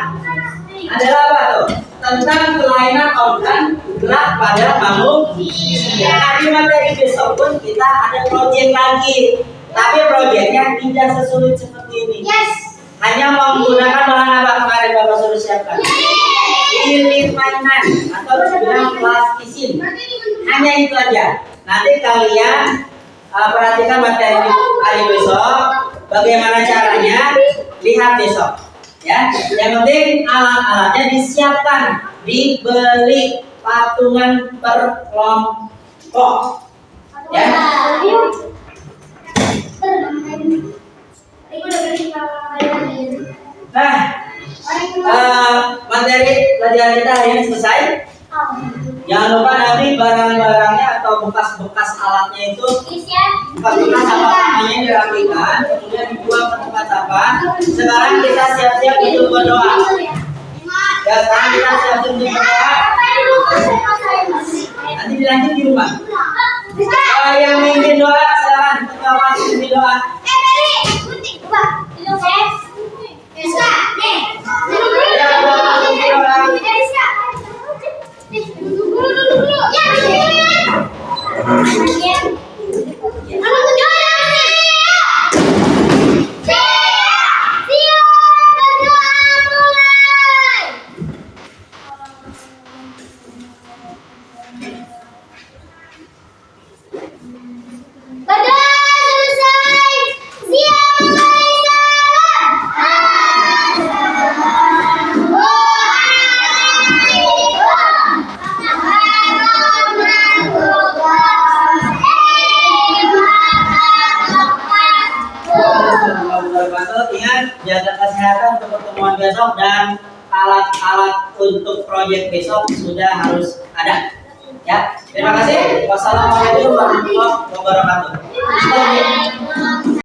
adalah apa tuh? Tentang kelainan organ gerak pada manusia. Nah, di materi besok pun kita ada proyek lagi, tapi proyeknya tidak sesulit seperti ini. Hanya menggunakan bahan apa kemarin Bapak suruh siapkan? Lilin mainan atau dibilang plastisin. Hanya itu aja. Nanti kalian perhatikan materi hari besok. Bagaimana caranya? Lihat besok. Ya. Yang penting alat-alatnya disiapkan, dibeli patungan per kelompok. Ya. Nah, materi pelajaran kita hari ini selesai. Jangan lupa nanti barang-barangnya atau bekas-bekas alatnya itu, bekas-bekas apa-apanya dirapikan, kemudian dibuang ke tempat sampah. Sekarang kita siap-siap untuk berdoa. Ya, sekarang kita siap-siap untuk berdoa. Nanti dilanjut di rumah. Yang mimpin doa, silakan ketua mimpin doa. Jaga kesehatan untuk pertemuan besok dan alat-alat untuk proyek besok sudah harus ada. Ya, terima kasih. Wassalamualaikum warahmatullahi wabarakatuh.